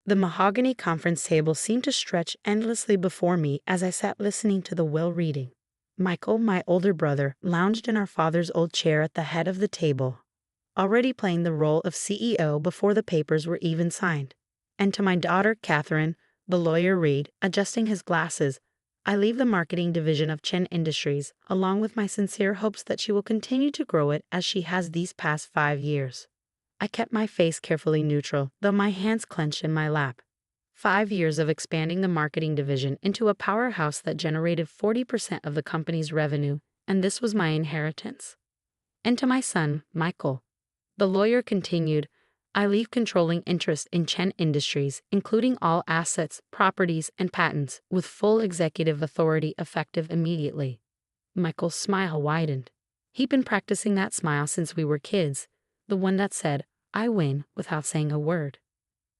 The mahogany conference table seemed to stretch endlessly before me as I sat listening to the will reading. Michael, my older brother, lounged in our father's old chair at the head of the table, already playing the role of CEO before the papers were even signed. And to my daughter, Catherine, the lawyer Reed, adjusting his glasses, I leave the marketing division of Chen Industries, along with my sincere hopes that she will continue to grow it as she has these past 5 years. I kept my face carefully neutral, though my hands clenched in my lap. 5 years of expanding the marketing division into a powerhouse that generated 40% of the company's revenue, and this was my inheritance. And to my son, Michael, the lawyer continued, I leave controlling interest in Chen Industries, including all assets, properties, and patents, with full executive authority effective immediately. Michael's smile widened. He'd been practicing that smile since we were kids, the one that said, I win, without saying a word.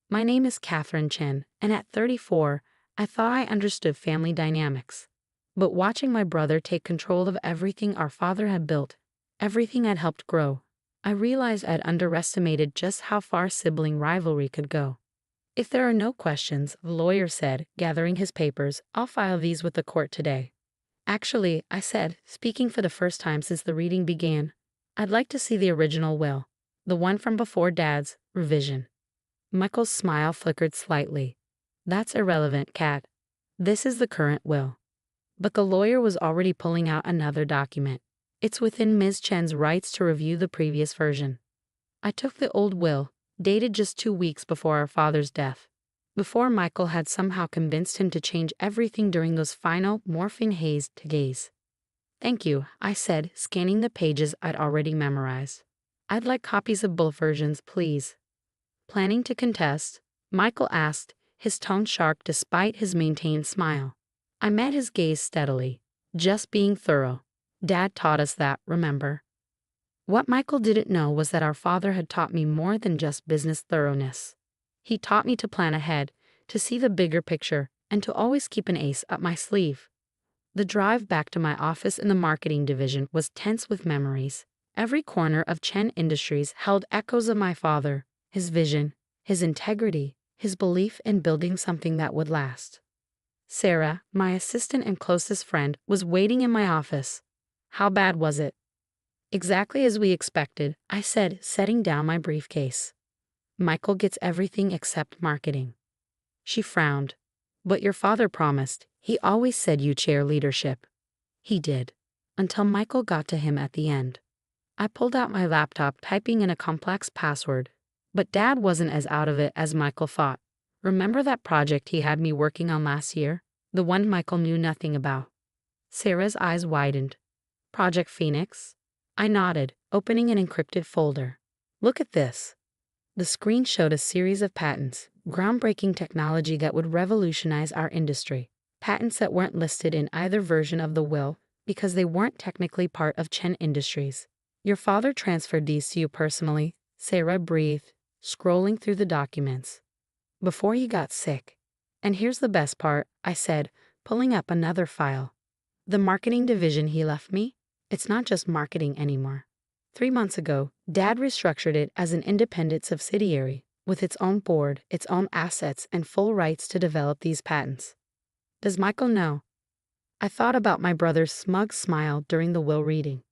My name is Catherine Chen, and at 34, I thought I understood family dynamics. But watching my brother take control of everything our father had built, everything I'd helped grow, I realized I'd underestimated just how far sibling rivalry could go. If there are no questions, the lawyer said, gathering his papers, I'll file these with the court today. Actually, I said, speaking for the first time since the reading began, I'd like to see the original will, the one from before Dad's revision. Michael's smile flickered slightly. That's irrelevant, Cat. This is the current will. But the lawyer was already pulling out another document. It's within Ms. Chen's rights to review the previous version. I took the old will, dated just 2 weeks before our father's death, before Michael had somehow convinced him to change everything during those final morphine haze to gaze. Thank you, I said, scanning the pages I'd already memorized. I'd like copies of both versions, please. Planning to contest? Michael asked, his tone sharp despite his maintained smile. I met his gaze steadily. Just being thorough. Dad taught us that, remember? What Michael didn't know was that our father had taught me more than just business thoroughness. He taught me to plan ahead, to see the bigger picture, and to always keep an ace up my sleeve. The drive back to my office in the marketing division was tense with memories. Every corner of Chen Industries held echoes of my father, his vision, his integrity, his belief in building something that would last. Sarah, my assistant and closest friend, was waiting in my office. How bad was it? Exactly as we expected, I said, setting down my briefcase. Michael gets everything except marketing. She frowned. But your father promised. He always said you chair leadership. He did. Until Michael got to him at the end. I pulled out my laptop, typing in a complex password. But Dad wasn't as out of it as Michael thought. Remember that project he had me working on last year? The one Michael knew nothing about. Sarah's eyes widened. Project Phoenix? I nodded, opening an encrypted folder. Look at this. The screen showed a series of patents, groundbreaking technology that would revolutionize our industry. Patents that weren't listed in either version of the will because they weren't technically part of Chen Industries. Your father transferred these to you personally, Sarah breathed, scrolling through the documents. Before he got sick. And here's the best part, I said, pulling up another file. The marketing division he left me? It's not just marketing anymore. 3 months ago, Dad restructured it as an independent subsidiary, with its own board, its own assets, and full rights to develop these patents. Does Michael know? I thought about my brother's smug smile during the will reading.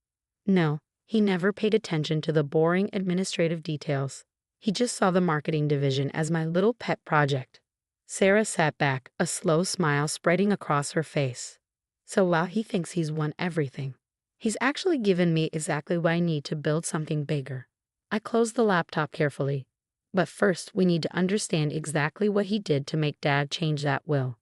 No, he never paid attention to the boring administrative details. He just saw the marketing division as my little pet project. Sarah sat back, a slow smile spreading across her face. So while he thinks he's won everything, he's actually given me exactly what I need to build something bigger. I closed the laptop carefully. But first, we need to understand exactly what he did to make Dad change that will.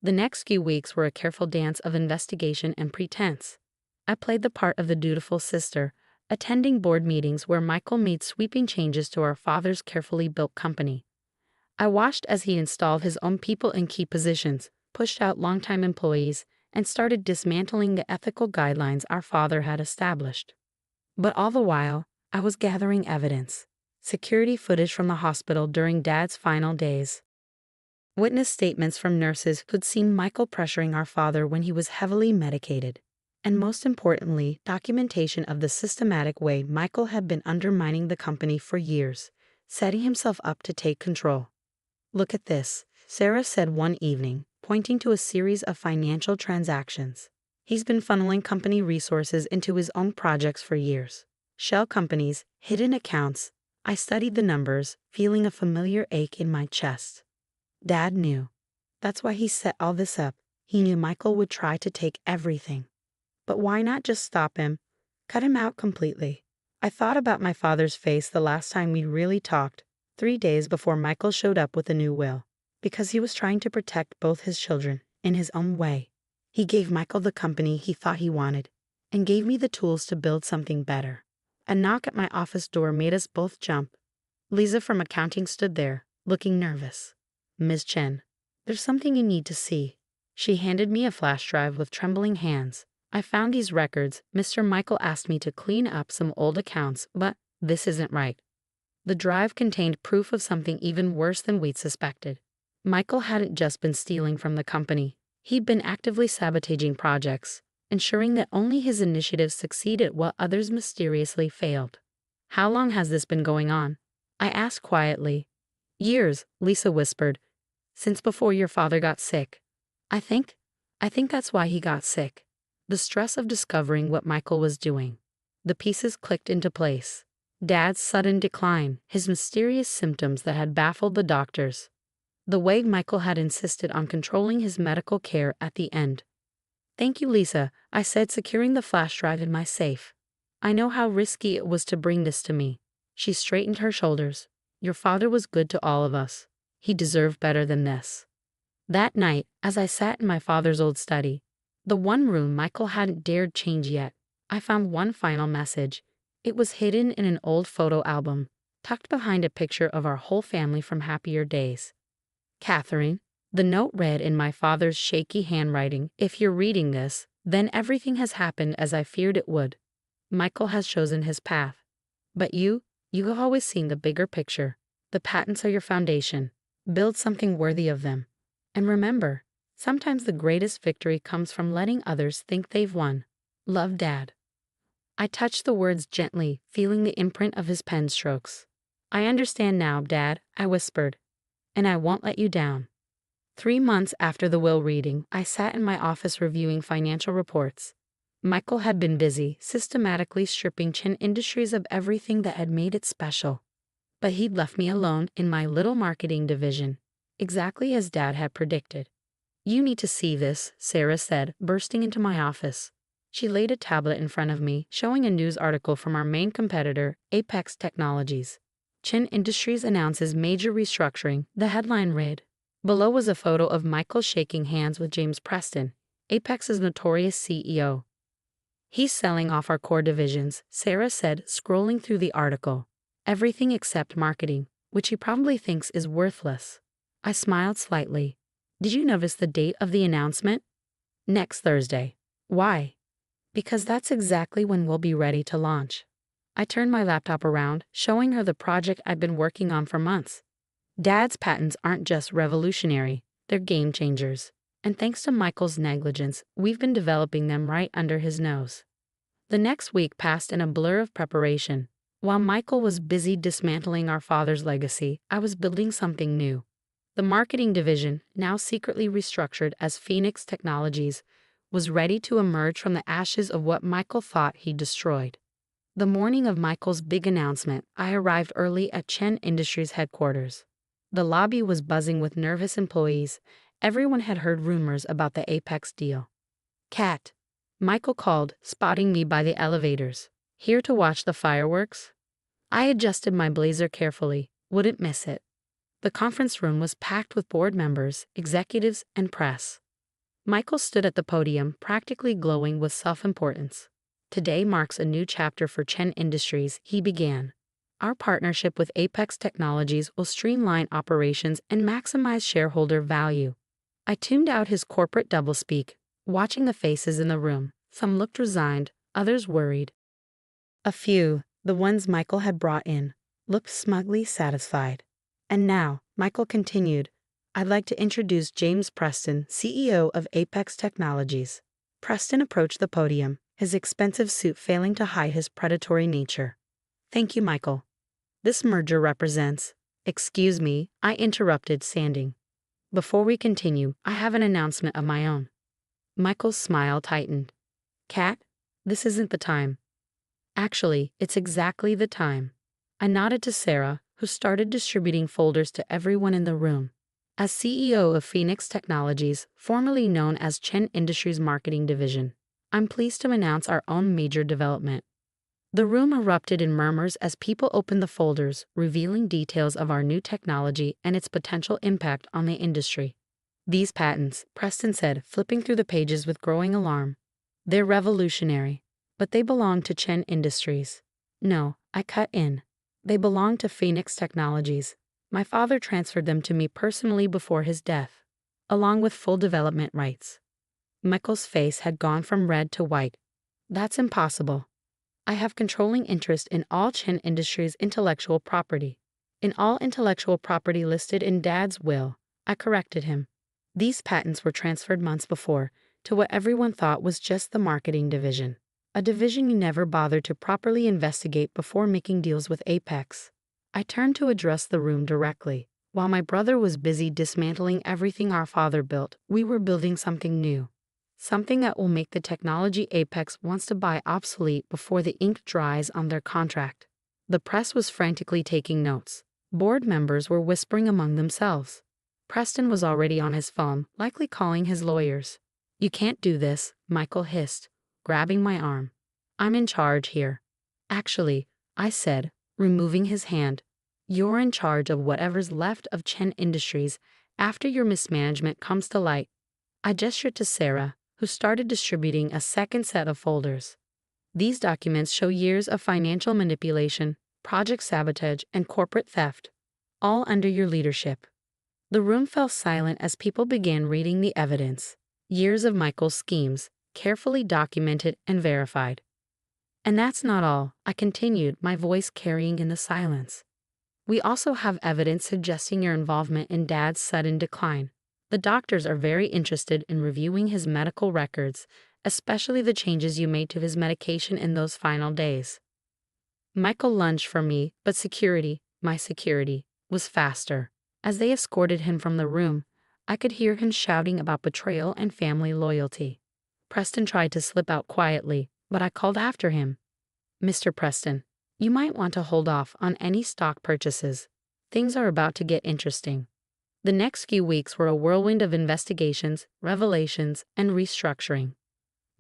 The next few weeks were a careful dance of investigation and pretense. I played the part of the dutiful sister, attending board meetings where Michael made sweeping changes to our father's carefully built company. I watched as he installed his own people in key positions, pushed out longtime employees, and started dismantling the ethical guidelines our father had established. But all the while, I was gathering evidence. Security footage from the hospital during Dad's final days. Witness statements from nurses who'd seen Michael pressuring our father when he was heavily medicated. And most importantly, documentation of the systematic way Michael had been undermining the company for years, setting himself up to take control. Look at this, Sarah said one evening, pointing to a series of financial transactions. He's been funneling company resources into his own projects for years. Shell companies, hidden accounts. I studied the numbers, feeling a familiar ache in my chest. Dad knew. That's why he set all this up. He knew Michael would try to take everything. But why not just stop him? Cut him out completely. I thought about my father's face the last time we really talked, 3 days before Michael showed up with a new will. Because he was trying to protect both his children, in his own way. He gave Michael the company he thought he wanted, and gave me the tools to build something better. A knock at my office door made us both jump. Lisa from accounting stood there, looking nervous. "Ms. Chen, there's something you need to see." She handed me a flash drive with trembling hands. "I found these records. Mr. Michael asked me to clean up some old accounts, but this isn't right." The drive contained proof of something even worse than we'd suspected. Michael hadn't just been stealing from the company. He'd been actively sabotaging projects, ensuring that only his initiatives succeeded while others mysteriously failed. "How long has this been going on?" I asked quietly. "Years," Lisa whispered. "Since before your father got sick." I think that's why he got sick. The stress of discovering what Michael was doing. The pieces clicked into place. Dad's sudden decline, his mysterious symptoms that had baffled the doctors. The way Michael had insisted on controlling his medical care at the end. "Thank you, Lisa," I said, securing the flash drive in my safe. "I know how risky it was to bring this to me." She straightened her shoulders. "Your father was good to all of us. He deserved better than this." That night, as I sat in my father's old study, the one room Michael hadn't dared change yet, I found one final message. It was hidden in an old photo album, tucked behind a picture of our whole family from happier days. "Catherine," the note read in my father's shaky handwriting, "if you're reading this, then everything has happened as I feared it would. Michael has chosen his path. But you have always seen the bigger picture. The patents are your foundation. Build something worthy of them. And remember, sometimes the greatest victory comes from letting others think they've won. Love, Dad." I touched the words gently, feeling the imprint of his pen strokes. "I understand now, Dad," I whispered. "And I won't let you down." 3 months after the will reading, I sat in my office reviewing financial reports. Michael had been busy, systematically stripping Chen Industries of everything that had made it special. But he'd left me alone in my little marketing division, exactly as Dad had predicted. "You need to see this," Sarah said, bursting into my office. She laid a tablet in front of me, showing a news article from our main competitor, Apex Technologies. "Chen Industries announces major restructuring," the headline read. Below was a photo of Michael shaking hands with James Preston, Apex's notorious CEO. "He's selling off our core divisions," Sarah said, scrolling through the article. "Everything except marketing, which he probably thinks is worthless." I smiled slightly. "Did you notice the date of the announcement?" "Next Thursday." "Why?" "Because that's exactly when we'll be ready to launch." I turned my laptop around, showing her the project I'd been working on for months. Dad's patents aren't just revolutionary, they're game changers. And thanks to Michael's negligence, we've been developing them right under his nose. The next week passed in a blur of preparation. While Michael was busy dismantling our father's legacy, I was building something new. The marketing division, now secretly restructured as Phoenix Technologies, was ready to emerge from the ashes of what Michael thought he'd destroyed. The morning of Michael's big announcement, I arrived early at Chen Industries headquarters. The lobby was buzzing with nervous employees. Everyone had heard rumors about the Apex deal. "Kat," Michael called, spotting me by the elevators. "Here to watch the fireworks?" I adjusted my blazer carefully, wouldn't miss it. The conference room was packed with board members, executives, and press. Michael stood at the podium, practically glowing with self-importance. "Today marks a new chapter for Chen Industries," he began. "Our partnership with Apex Technologies will streamline operations and maximize shareholder value." I tuned out his corporate doublespeak, watching the faces in the room. Some looked resigned, others worried. A few, the ones Michael had brought in, looked smugly satisfied. "And now," Michael continued, "I'd like to introduce James Preston, CEO of Apex Technologies." Preston approached the podium, his expensive suit failing to hide his predatory nature. "Thank you, Michael. This merger represents..." Excuse me, I interrupted, standing. Before we continue, I have an announcement of my own. Michael's smile tightened. Kat, this isn't the time. Actually, it's exactly the time. I nodded to Sarah, who started distributing folders to everyone in the room. As CEO of Phoenix Technologies, formerly known as Chen Industries Marketing Division, I'm pleased to announce our own major development. The room erupted in murmurs as people opened the folders, revealing details of our new technology and its potential impact on the industry. These patents, Preston said, flipping through the pages with growing alarm. They're revolutionary, but they belong to Chen Industries. No, I cut in. They belong to Phoenix Technologies. My father transferred them to me personally before his death, along with full development rights. Michael's face had gone from red to white. That's impossible. I have controlling interest in all Chen Industries' intellectual property. In all intellectual property listed in Dad's will, I corrected him. These patents were transferred months before to what everyone thought was just the marketing division, a division you never bothered to properly investigate before making deals with Apex. I turned to address the room directly. While my brother was busy dismantling everything our father built, we were building something new. Something that will make the technology Apex wants to buy obsolete before the ink dries on their contract. The press was frantically taking notes. Board members were whispering among themselves. Preston was already on his phone, likely calling his lawyers. You can't do this, Michael hissed, grabbing my arm. I'm in charge here. Actually, I said, removing his hand. You're in charge of whatever's left of Chen Industries after your mismanagement comes to light. I gestured to Sarah, who started distributing a second set of folders. These documents show years of financial manipulation, project sabotage, and corporate theft, all under your leadership. The room fell silent as people began reading the evidence. Years of Michael's schemes, carefully documented and verified. And that's not all, I continued, my voice carrying in the silence. We also have evidence suggesting your involvement in Dad's sudden decline. The doctors are very interested in reviewing his medical records, especially the changes you made to his medication in those final days. Michael lunged for me, but my security, was faster. As they escorted him from the room, I could hear him shouting about betrayal and family loyalty. Preston tried to slip out quietly, but I called after him. Mr. Preston, you might want to hold off on any stock purchases. Things are about to get interesting. The next few weeks were a whirlwind of investigations, revelations, and restructuring.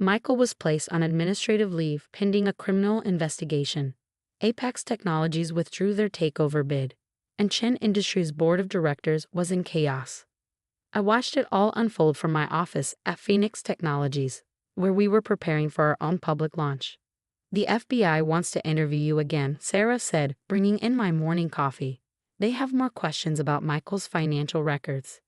Michael was placed on administrative leave pending a criminal investigation. Apex Technologies withdrew their takeover bid, and Chen Industries' board of directors was in chaos. I watched it all unfold from my office at Phoenix Technologies, where we were preparing for our own public launch. The FBI wants to interview you again, Sarah said, bringing in my morning coffee. They have more questions about Michael's financial records.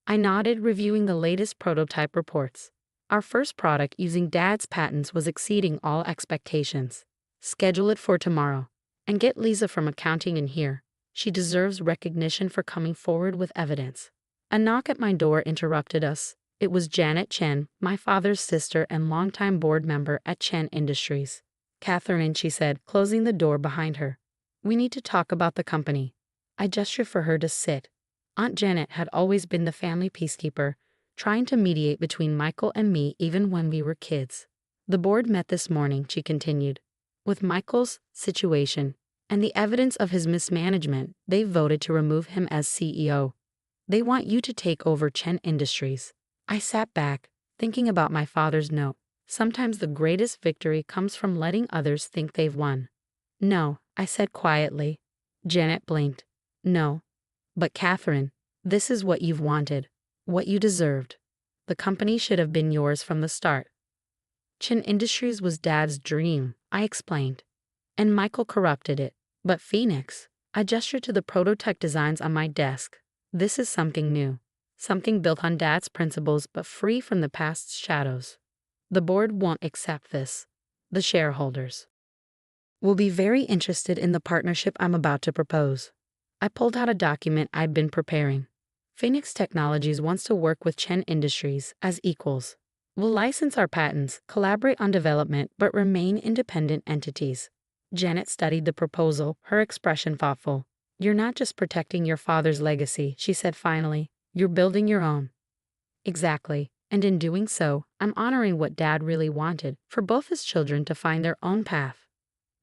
I nodded, reviewing the latest prototype reports. Our first product using Dad's patents was exceeding all expectations. Schedule it for tomorrow. And get Lisa from accounting in here. She deserves recognition for coming forward with evidence. A knock at my door interrupted us. It was Janet Chen, my father's sister and longtime board member at Chen Industries. Catherine, she said, closing the door behind her. We need to talk about the company. I gestured for her to sit. Aunt Janet had always been the family peacekeeper, trying to mediate between Michael and me even when we were kids. The board met this morning, she continued. With Michael's situation and the evidence of his mismanagement, they voted to remove him as CEO. They want you to take over Chen Industries. I sat back, thinking about my father's note. Sometimes the greatest victory comes from letting others think they've won. No, I said quietly. Janet blinked. No. But Catherine, this is what you've wanted, what you deserved. The company should have been yours from the start. Chen Industries was Dad's dream, I explained. And Michael corrupted it. But Phoenix, I gestured to the prototype designs on my desk. This is something new. Something built on Dad's principles but free from the past's shadows. The board won't accept this. The shareholders will be very interested in the partnership I'm about to propose. I pulled out a document I'd been preparing. Phoenix Technologies wants to work with Chen Industries as equals. We'll license our patents, collaborate on development, but remain independent entities. Janet studied the proposal, her expression thoughtful. You're not just protecting your father's legacy, she said finally. You're building your own. Exactly. And in doing so, I'm honoring what Dad really wanted, for both his children to find their own path.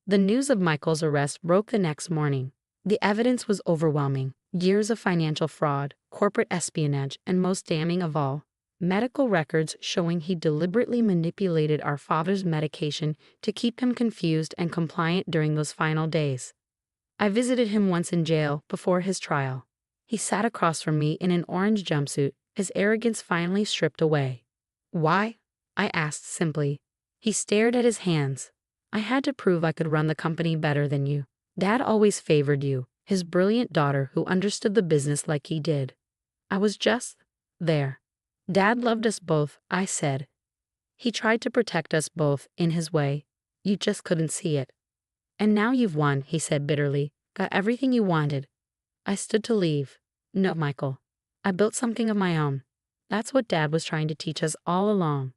The news of Michael's arrest broke the next morning. The evidence was overwhelming. Years of financial fraud, corporate espionage, and most damning of all, medical records showing he deliberately manipulated our father's medication to keep him confused and compliant during those final days. I visited him once in jail before his trial. He sat across from me in an orange jumpsuit, his arrogance finally stripped away. Why? I asked simply. He stared at his hands. I had to prove I could run the company better than you. Dad always favored you, his brilliant daughter who understood the business like he did. I was just there. Dad loved us both, I said. He tried to protect us both in his way. You just couldn't see it. And now you've won, he said bitterly. Got everything you wanted. I stood to leave. No, Michael. I built something of my own. That's what Dad was trying to teach us all along.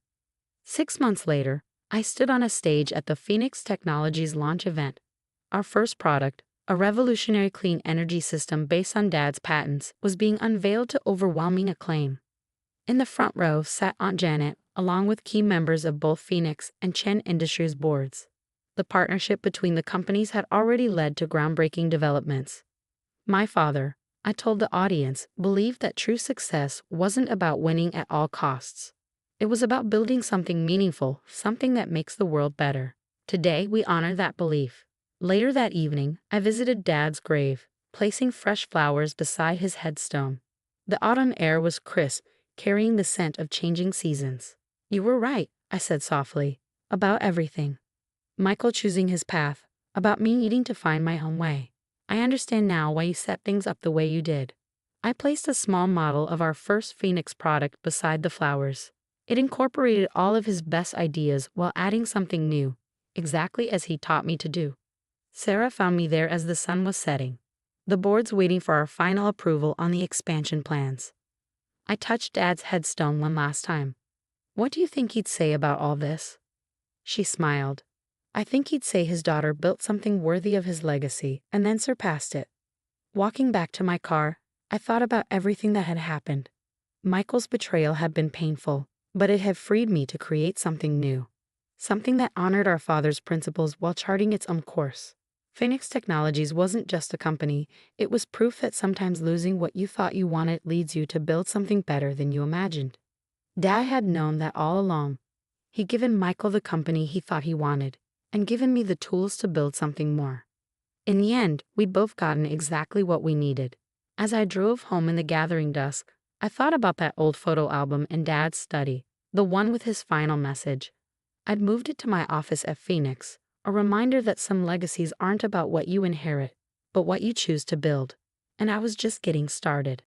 6 months later, I stood on a stage at the Phoenix Technologies launch event. Our first product, a revolutionary clean energy system based on Dad's patents, was being unveiled to overwhelming acclaim. In the front row sat Aunt Janet, along with key members of both Phoenix and Chen Industries boards. The partnership between the companies had already led to groundbreaking developments. My father, I told the audience, believed that true success wasn't about winning at all costs. It was about building something meaningful, something that makes the world better. Today, we honor that belief. Later that evening, I visited Dad's grave, placing fresh flowers beside his headstone. The autumn air was crisp, carrying the scent of changing seasons. You were right, I said softly, about everything. Michael choosing his path, about me needing to find my own way. I understand now why you set things up the way you did. I placed a small model of our first Phoenix product beside the flowers. It incorporated all of his best ideas while adding something new, exactly as he taught me to do. Sarah found me there as the sun was setting, the boards waiting for our final approval on the expansion plans. I touched Dad's headstone one last time. What do you think he'd say about all this? She smiled. I think he'd say his daughter built something worthy of his legacy and then surpassed it. Walking back to my car, I thought about everything that had happened. Michael's betrayal had been painful, but it had freed me to create something new. Something that honored our father's principles while charting its own course. Phoenix Technologies wasn't just a company, it was proof that sometimes losing what you thought you wanted leads you to build something better than you imagined. Dad had known that all along. He'd given Michael the company he thought he wanted, and given me the tools to build something more. In the end, we'd both gotten exactly what we needed. As I drove home in the gathering dusk, I thought about that old photo album in Dad's study, the one with his final message. I'd moved it to my office at Phoenix, a reminder that some legacies aren't about what you inherit, but what you choose to build. And I was just getting started.